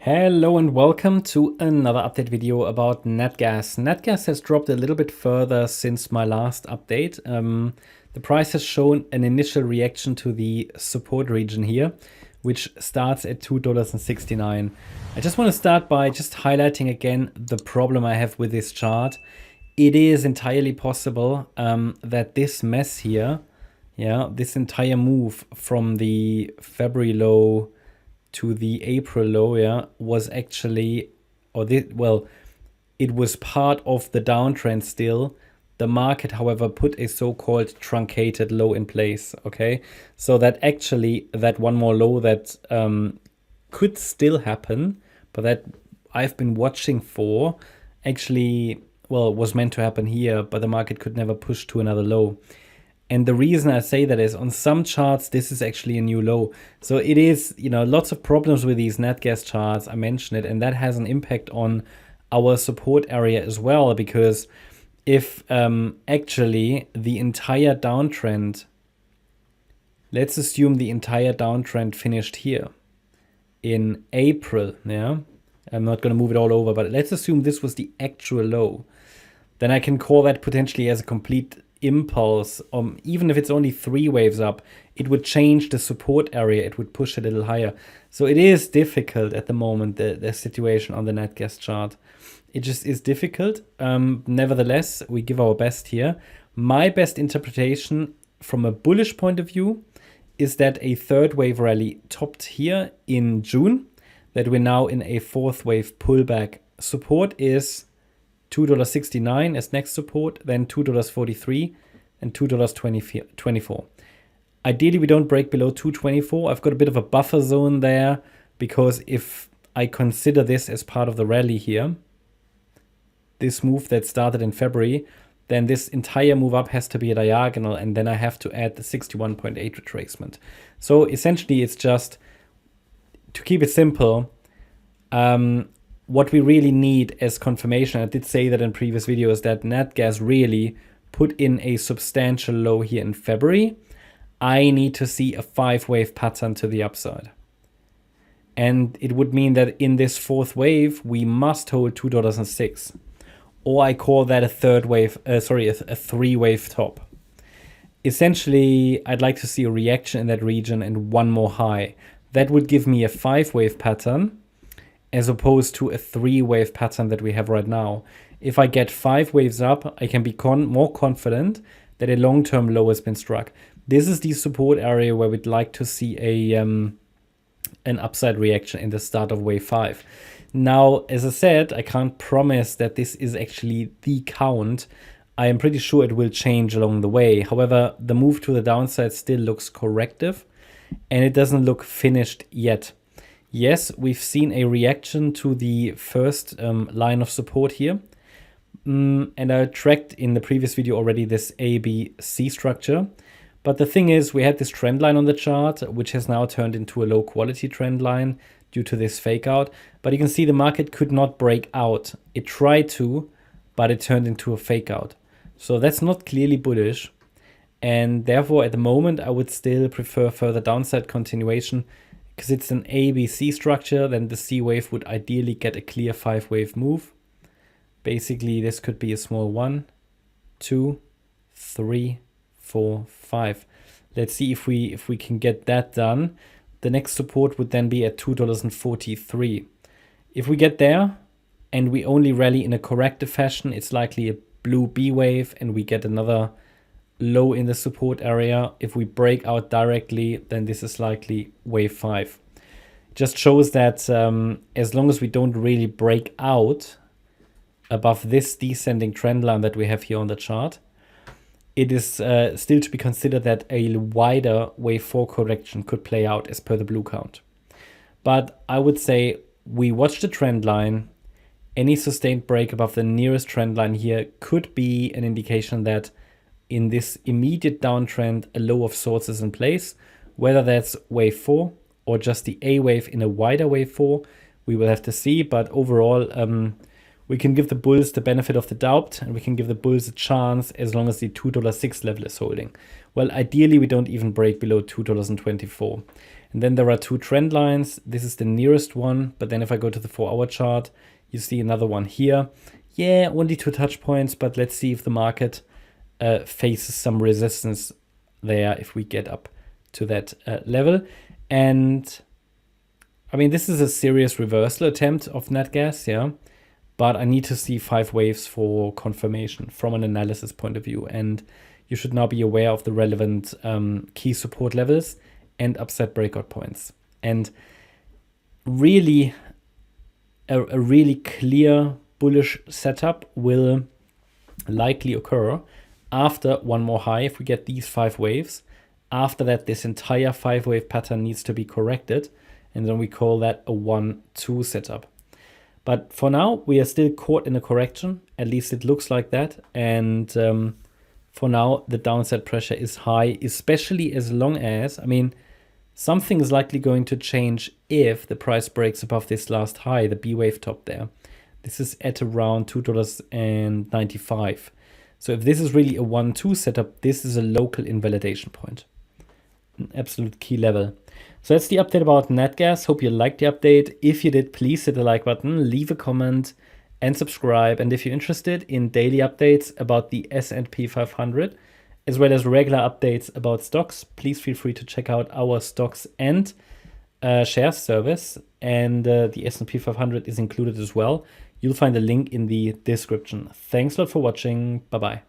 Hello and welcome to another update video about Natgas. Natgas has dropped a little bit further since my last update. The price has shown an initial reaction to the support region here, which starts at $2.69. I just want to start by just highlighting again the problem I have with this chart. It is entirely possible that this mess here, this entire move from the February low to the April low, was actually, it was part of the downtrend still. The market, however, put a so-called truncated low in place, okay? So that actually, that one more low that could still happen, but that I've been watching for, actually, was meant to happen here, but the market could never push to another low. And the reason I say that is on some charts, this is actually a new low. So it is, lots of problems with these Natgas charts. I mentioned it, and that has an impact on our support area as well, because if actually the entire downtrend, let's assume the entire downtrend finished here in April, I'm not going to move it all over, but let's assume this was the actual low. Then I can call that potentially as a complete impulse. Even if it's only 3 waves up, it would change the support area. It would push a little higher. So it is difficult at the moment, the situation on the Natgas chart. It just is difficult. Nevertheless, we give our best here. My best interpretation from a bullish point of view is that a 3rd wave rally topped here in June, that we're now in a 4th wave pullback. Support is $2.69 as next support, then $2.43 and $2.24. Ideally, we don't break below $2.24. I've got a bit of a buffer zone there, because if I consider this as part of the rally here, this move that started in February, then this entire move up has to be a diagonal, and then I have to add the 61.8 retracement. So essentially, it's just, to keep it simple, what we really need as confirmation, I did say that in previous videos, that Natgas really put in a substantial low here in February. I need to see a 5-wave pattern to the upside. And it would mean that in this 4th wave, we must hold $2.06. Or I call that a 3-wave top. Essentially, I'd like to see a reaction in that region and one more high. That would give me a 5-wave pattern, as opposed to a 3-wave pattern that we have right now. If I get 5 waves up, I can be more confident that a long-term low has been struck. This is the support area where we'd like to see an upside reaction in the start of wave 5. Now, as I said, I can't promise that this is actually the count. I am pretty sure it will change along the way. However, the move to the downside still looks corrective, and it doesn't look finished yet. Yes, we've seen a reaction to the first line of support here. And I tracked in the previous video already this ABC structure. But the thing is, we had this trend line on the chart, which has now turned into a low quality trend line due to this fake out. But you can see the market could not break out. It tried to, but it turned into a fake out. So that's not clearly bullish. And therefore, at the moment, I would still prefer further downside continuation, because it's an ABC structure. Then the C wave would ideally get a clear 5-wave move. Basically, this could be a small 1, 2, 3, 4, 5. Let's see if we can get that done. The next support would then be at $2.43. If we get there and we only rally in a corrective fashion, it's likely a blue B wave and we get another low in the support area. If we break out directly, then this is likely wave 5. Just shows that as long as we don't really break out above this descending trend line that we have here on the chart, it is still to be considered that a wider wave 4 correction could play out as per the blue count. But I would say we watch the trend line. Any sustained break above the nearest trend line here could be an indication that in this immediate downtrend, a low of sorts is in place. Whether that's wave 4 or just the A wave in a wider wave 4, we will have to see. But overall, we can give the bulls the benefit of the doubt, and we can give the bulls a chance as long as the $2.06 level is holding. Well, ideally, we don't even break below $2.24. And then there are two trend lines. This is the nearest one, but then if I go to the 4-hour chart, you see another one here. Yeah, only 2 touch points, but let's see if the market faces some resistance there if we get up to that level. And I mean, this is a serious reversal attempt of Natgas, yeah, but I need to see 5 waves for confirmation from an analysis point of view. And you should now be aware of the relevant key support levels and upside breakout points. And really, a really clear bullish setup will likely occur after one more high if we get these 5 waves. After that, this entire 5-wave pattern needs to be corrected, and then we call that a 1-2 setup. But for now, we are still caught in a correction. At least it looks like that. And for now, the downside pressure is high, especially as long as, I mean, something is likely going to change if the price breaks above this last high, the B wave top there. This is at around $2.95. So if this is really a 1-2 setup, this is a local invalidation point. An absolute key level. So that's the update about Natgas. Hope you liked the update. If you did, please hit the like button, leave a comment, and subscribe. And if you're interested in daily updates about the S&P 500, as well as regular updates about stocks, please feel free to check out our stocks and shares service. And the S&P 500 is included as well. You'll find the link in the description. Thanks a lot for watching. Bye-bye.